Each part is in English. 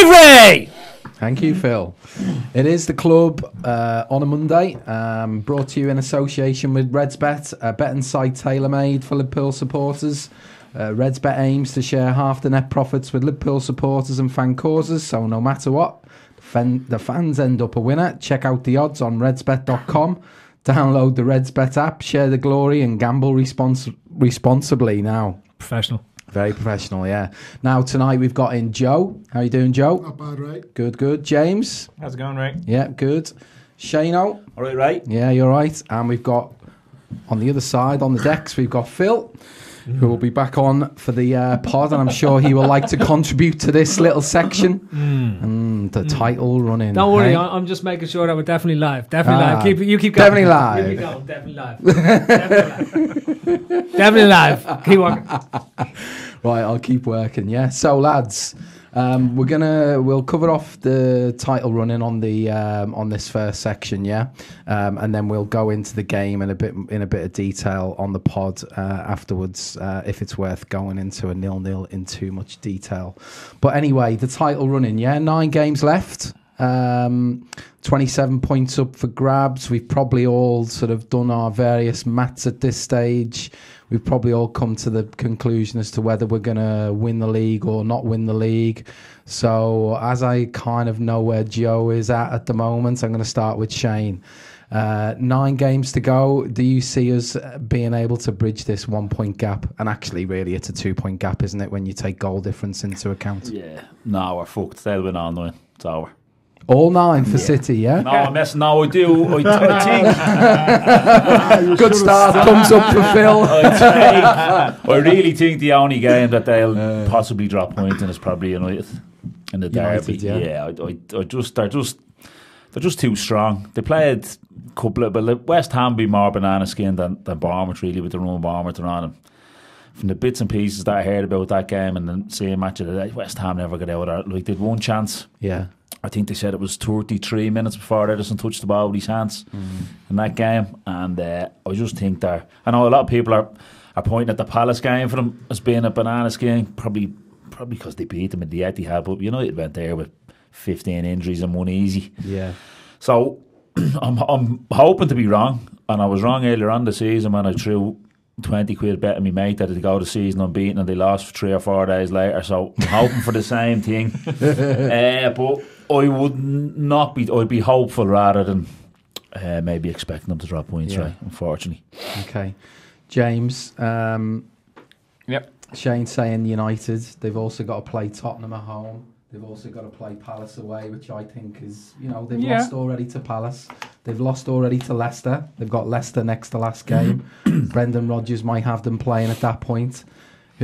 Ray! Thank you, Phil. It is the club on a Monday, brought to you in association with RedsBet, a betting site tailor-made for Liverpool supporters. RedsBet aims to share half the net profits with Liverpool supporters and fan causes, so no matter what, the fans end up a winner. Check out the odds on redsbet.com. Download the RedsBet app, share the glory, and gamble responsibly now. Professional. Very professional, yeah. Now, tonight we've got in Joe. How you doing, Joe? Not bad, right? Good, good. James? How's it going, Ray? Yeah, good. Shano? All right, right? Yeah, you're right. And we've got, on the other side, on the decks, we've got Phil, who will be back on for the pod, and I'm sure he will like to contribute to this little section. The title running. Don't worry, hey? I'm just making sure that we're definitely live. Definitely live. You keep going. Definitely live. You keep going. Definitely live. Definitely live. Keep working. Right, I'll keep working. Yeah. So, lads, we'll cover off the title running on the on this first section, yeah, and then we'll go into the game in a bit of detail on the pod afterwards, if it's worth going into a 0-0 in too much detail. But anyway, the title running, yeah, 9 games left. 27 points up for grabs. We've probably all sort of done our various maths at this stage. We've probably all come to the conclusion as to whether we're going to win the league or not win the league. So as I kind of know where Joe is at the moment, I'm going to start with Shane. 9 games to go. Do you see us being able to bridge this 1 point gap? And actually, really, it's a 2 point gap, isn't it, when you take goal difference into account? Yeah. No, we're fucked. They'll win all 9. It's over. All 9 for City, yeah? No, I'm messing. No, I do. I think. Good start. Thumbs up for Phil. I really think the only game that they'll possibly drop points in is probably United in the derby. Yeah. They're just too strong. They played a couple of, but West Ham be more banana skin than Bournemouth really, with the run Bournemouth are on them. From the bits and pieces that I heard about that game and the same match of the day, West Ham never got out of it. Like, they'd one chance. Yeah. I think they said it was 33 minutes before Ederson touched the ball with his hands in that game. And I just think I know a lot of people are pointing at the Palace game for them as being a banana skin, probably because they beat them in the Etihad, but United went there with 15 injuries and one easy. Yeah. So I'm hoping to be wrong, and I was wrong earlier on the season when I threw 20 quid betting me mate that they'd go the season unbeaten and they lost 3 or 4 days later. So I'm hoping for the same thing. But I would not be. I'd be hopeful rather than maybe expecting them to drop points. Right? Unfortunately. Okay, James. Yep. Shane saying United. They've also got to play Tottenham at home. They've also got to play Palace away, which I think is, they've lost already to Palace. They've lost already to Leicester. They've got Leicester next to last game. Brendan Rodgers might have them playing at that point.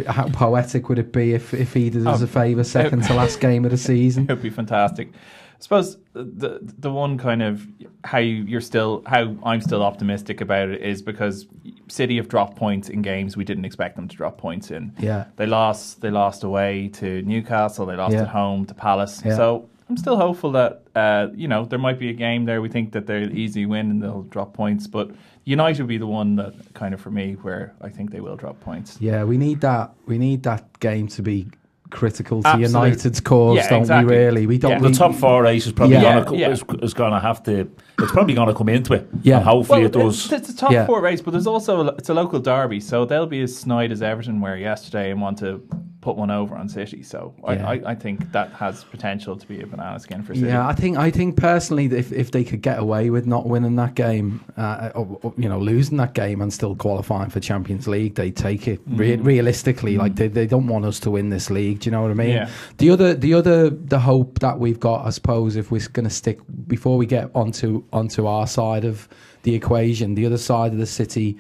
How poetic would it be if he did us a favour, second to last game of the season? It would be fantastic. I suppose the one kind of how I'm still optimistic about it is because City have dropped points in games we didn't expect them to drop points in. Yeah, they lost away to Newcastle. They lost at home to Palace. Yeah. So I'm still hopeful that there might be a game there we think that they'll easily win and they'll drop points, but United will be the one that kind of for me where I think they will drop points. Yeah, we need that game to be critical to Absolutely. United's cause, don't exactly. we? Really, we don't. The top 4 race is probably is going to have to. It's probably going to come into it. Yeah, and hopefully it does. It's a top 4 race, but there's also it's a local derby, so they'll be as snide as Everton were yesterday and want to put one over on City. So I think that has potential to be a banana skin for City. Yeah, I think personally, if they could get away with not winning that game, or losing that game and still qualifying for Champions League, they take it realistically. Like they don't want us to win this league. Do you know what I mean? Yeah. The hope that we've got, I suppose, if we're going to stick before we get onto our side of the equation, the other side of the City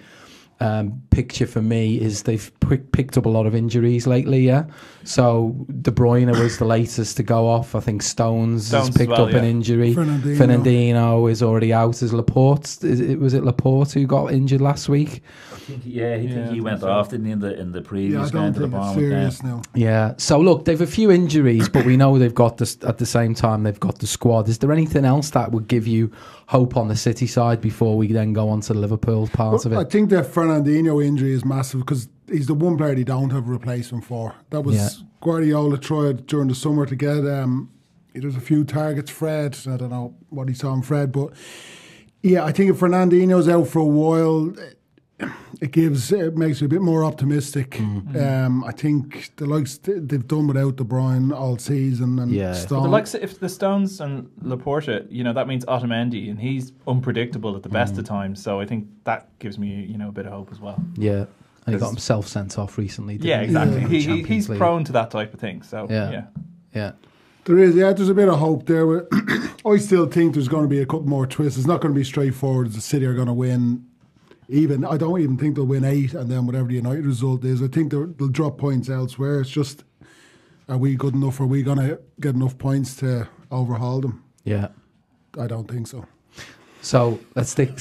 picture for me is they've picked up a lot of injuries lately, yeah. So De Bruyne was the latest to go off. I think Stones has picked up an injury. Fernandinho is already out. As Laporte, was it Laporte who got injured last week? He went off, didn't he, in the previous game to the Bournemouth game. Yeah. So look, they've a few injuries, but we know they've got this at the same time. They've got the squad. Is there anything else that would give you hope on the City side before we then go on to the Liverpool part of it? I think the Fernandinho injury is massive because he's the one player they don't have a replacement for. That was Guardiola tried during the summer to get there's a few targets. Fred, I don't know what he saw on Fred, but yeah, I think if Fernandinho's out for a while, it makes you a bit more optimistic. I think the likes they've done without De Bruyne all season and Stones. But the likes if the Stones and Laporta, that means Otamendi, and he's unpredictable at the best of times. So I think that gives me a bit of hope as well. Yeah, and he got himself sent off recently. Yeah, exactly. Yeah. He's prone to that type of thing. So yeah. There's a bit of hope there. I still think there's going to be a couple more twists. It's not going to be straightforward. The City are going to win. I don't even think they'll win 8, and then whatever the United result is, I think they'll drop points elsewhere. It's just, are we good enough? Are we going to get enough points to overhaul them? Yeah, I don't think so. So let's stay.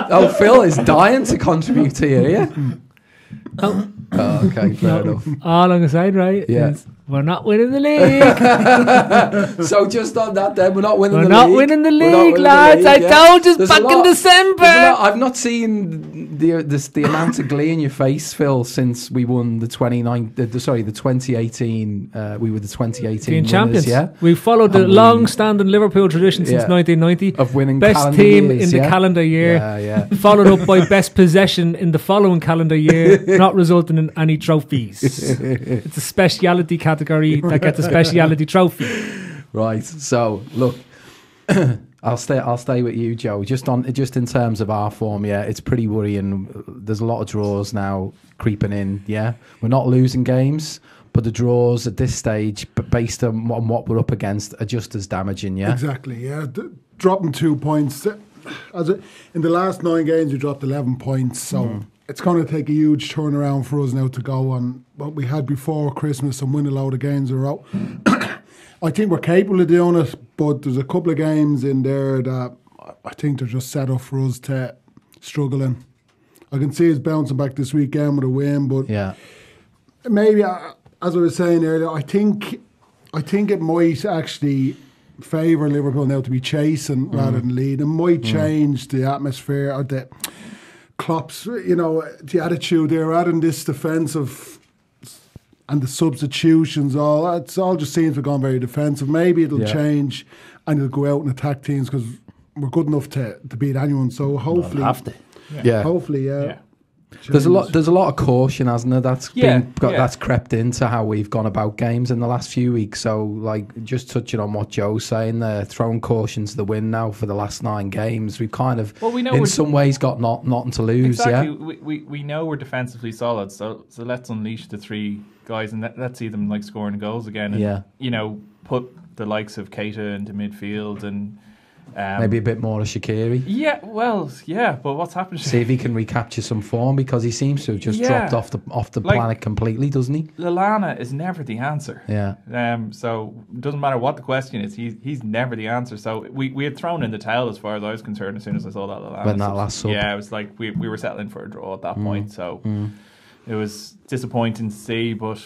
Oh, Phil is dying to contribute to you. Yeah. Oh, okay, fair enough. All on the side, right? Yeah. We're not winning the league. So just on that, then we're not winning. We're not winning the league, lads. I told you back in December. I've not seen the amount of glee in your face, Phil, since we won the 2018. We were the 2018 winners, champions. Yeah, we followed the long-standing Liverpool tradition since 1990 of winning best team years, in the calendar year. Yeah. Followed up by best possession in the following calendar year, not resulting in any trophies. It's a speciality category that gets a speciality trophy. Right. So look, I'll stay with you, Joe. Just in terms of our form, it's pretty worrying. There's a lot of draws now creeping in. Yeah, we're not losing games, but the draws at this stage, based on what we're up against, are just as damaging. Yeah, exactly. Yeah, dropping 2 points. In the last 9 games, we dropped 11 points. So. It's going to take a huge turnaround for us now to go on what we had before Christmas and win a load of games in a row. I think we're capable of doing it, but there's a couple of games in there that I think they're just set up for us to struggle in. I can see us bouncing back this weekend with a win, but maybe, as I was saying earlier, I think it might actually favour Liverpool now to be chasing rather than lead. It might change the atmosphere or the Klopp's, the attitude they're adding this defensive and the substitutions, it all just seems to have gone very defensive. Maybe it'll change and it'll go out and attack teams because we're good enough to beat anyone. So hopefully, hopefully. There's a lot of caution, hasn't there? That's crept into how we've gone about games in the last few weeks. So, like, just touching on what Joe's saying there, throwing caution to the wind now for the last 9 games. We've kind of, we know in some ways, got nothing to lose. Exactly. Yeah, we know we're defensively solid. So let's unleash the 3 guys and let's see them scoring goals again. And, put the likes of Keita into midfield and. Maybe a bit more of Shaqiri. Yeah, but what's happened? See if he can recapture some form because he seems to have just dropped off the planet completely, doesn't he? Lallana is never the answer. Yeah. So it doesn't matter what the question is, he's never the answer. So we had thrown in the towel as far as I was concerned as soon as I saw that Lallana. When that last sub. Yeah, it was like we were settling for a draw at that point. So it was disappointing to see, but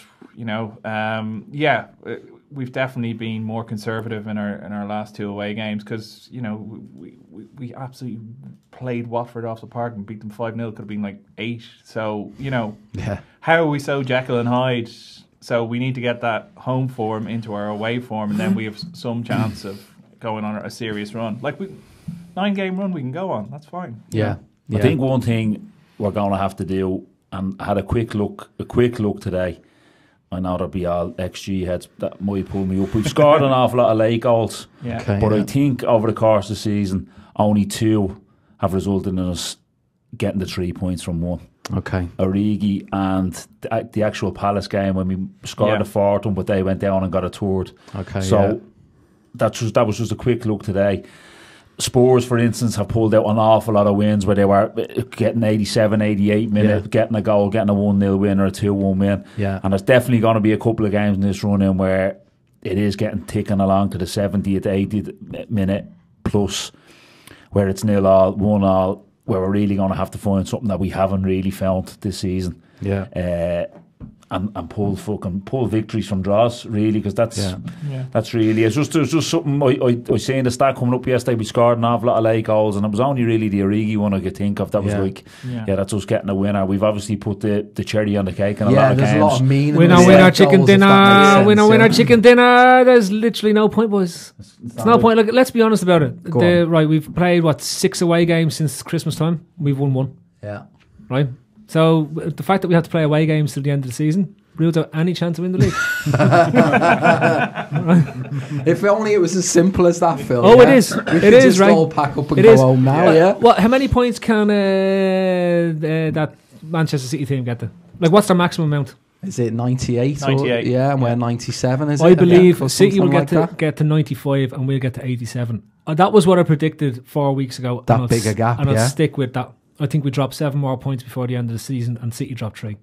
we've definitely been more conservative in our last 2 away games because we absolutely played Watford off the park and beat them 5-0. Could have been 8. So how are we so Jekyll and Hyde? So we need to get that home form into our away form, and then we have some chance of going on a serious run. 9-game run we can go on. That's fine. Yeah. I think one thing we're going to have to do, and I had a quick look today. I know there'll be all XG heads that might pull me up. We've scored an awful lot of late goals, but I think over the course of the season, only 2 have resulted in us getting the 3 points from 1. Okay. Origi and the actual Palace game when we scored the 4th one, but they went down and got a 3rd. Okay. So that was just a quick look today. Spurs, for instance, have pulled out an awful lot of wins where they were getting 87, 88 minutes, getting a goal, getting a 1-0 win or a 2-1 win. Yeah. And there's definitely going to be a couple of games in this run-in where it is getting ticking along to the 70th, 80th minute plus, where it's 0-0, 1-0, where we're really going to have to find something that we haven't really found this season. Yeah. and pull victories from draws, really, because that's Yeah. that's really it's just there's just something I seen the stat coming up yesterday. We scored an awful lot of late goals, and it was only really the Origi one I could think of that was like that's us getting a winner. We've obviously put the cherry on the cake in a lot of there's games. a lot of meaning. Winner, chicken dinner. Winner, chicken dinner. There's literally no point, boys. It's no point. Like, let's be honest about it. Right, we've played 6 away games since Christmas time. We've won 1. Yeah. Right. So the fact that we have to play away games till the end of the season rules out any chance to win the league. If only it was as simple as that, Phil. Oh, it is. It is, just right? all pack up and go home now. Yeah. Well, how many points can that Manchester City team get? Like, what's their maximum amount? Is it 98? 98. And we're 97. Is I it? believe City will like get to 95 and we'll get to 87. That was what I predicted 4 weeks ago. That bigger gap, and I'll stick with that. I think we dropped 7 more points before the end of the season, and City dropped 3.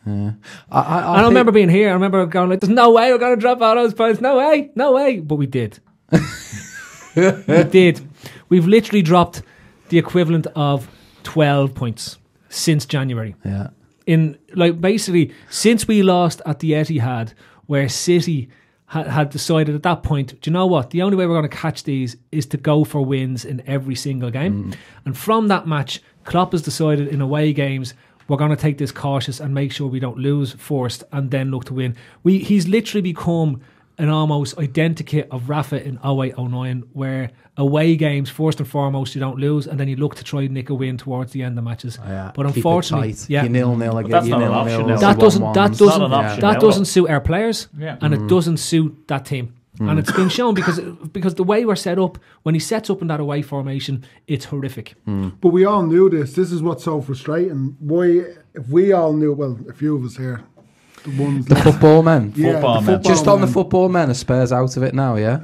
Yeah. I remember being here. I remember going like, "There's no way we're going to drop all those points. No way." But we did. We did. We've literally dropped the equivalent of 12 points since January. Yeah. In basically since we lost at the Etihad, where City had decided at that point, do you know what? The only way we're going to catch these is to go for wins in every single game. And from that match, Klopp has decided in away games, we're going to take this cautious and make sure we don't lose first and then look to win. He's literally become an almost identikit of Rafa in 08-09, where away games, first and foremost, you don't lose, and then you look to try and nick a win towards the end of matches. But keep unfortunately, you 0-0 that's not an option now. that doesn't suit our players, and it doesn't suit that team. And it's been shown because the way we're set up, when he sets up in that away formation, it's horrific. But we all knew this. This is what's so frustrating. Why, if we all knew, well, a few of us here, the football men. Just on the men. football men, are Spurs out of it now, yeah?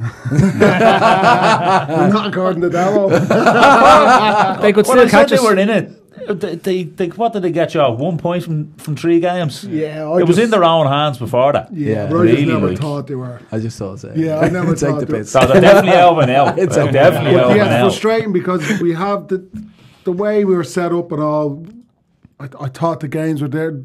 Not according to Darrow. They could Well, still I said catch they us. were in it. They what did they get you? 1 point from 3 games. Yeah, it was in their own hands before that. Yeah, I really, just never like, thought they were. I just thought so. Yeah, I never Take thought the they were. bits. So they're definitely over now. It's They're over definitely now. over Yeah, it's now. frustrating because we have the way we were set up and all. I thought the games were there.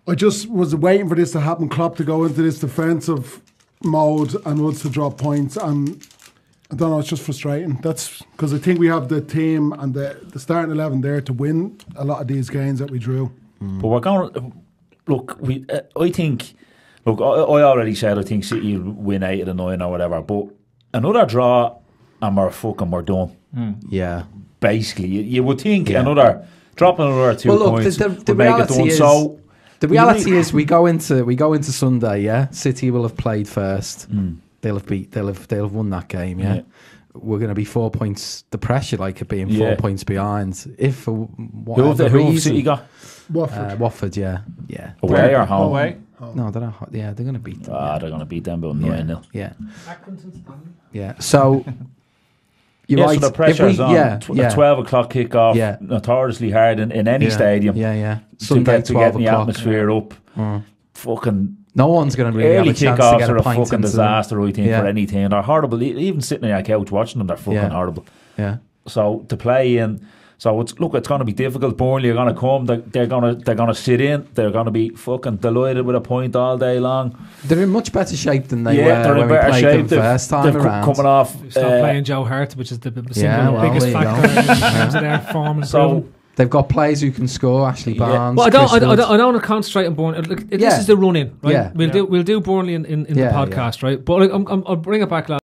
I just was waiting for this to happen. Klopp to go into this defensive mode and us to drop points, and I don't know. It's just frustrating. That's because I think we have the team and the starting 11 there to win a lot of these games that we drew. But we're going. Look, I think. Look, I already said I think City will win 8 of the 9 or whatever. But another draw and we're done. Yeah. Basically, you would think dropping another 2 points the would make it done. So the reality is we go into Sunday. Yeah, City will have played first. They'll have won that game. Yeah. We're going to be 4 points. The pressure, like it being 4 points behind. If for whatever who have reason, City got? Watford. Yeah. Away or home? Away. No, they're not. Yeah, they're going to beat them. They're going to beat them about 9-0. Yeah. So you're right. So the pressure's on. A 12 o'clock kickoff. Yeah. Notoriously hard in any stadium. Yeah. Sunday Sunday, to get 12 the o'clock. atmosphere up. Fucking No one's going to really early have a chance to kickoffs get are a a pint fucking into disaster, I think, Yeah. for any team. They're horrible. Even sitting on your couch watching them, they're fucking horrible. Yeah. So to play in, it's going to be difficult. Burnley are going to come. They're going to sit in. They're going to be fucking delighted with a point all day long. They're in much better shape than they they're were in when we better played shape. them first time they've around. coming off. Stop playing Joe Hart, which is the biggest there you factor go. in terms of their form. And So They've got players who can score. Ashley Barnes. well, I Chris don't Wood. want to concentrate on Burnley. This is the run in, right? Yeah. We'll do Burnley in the podcast, right? But I'll bring it back, lads.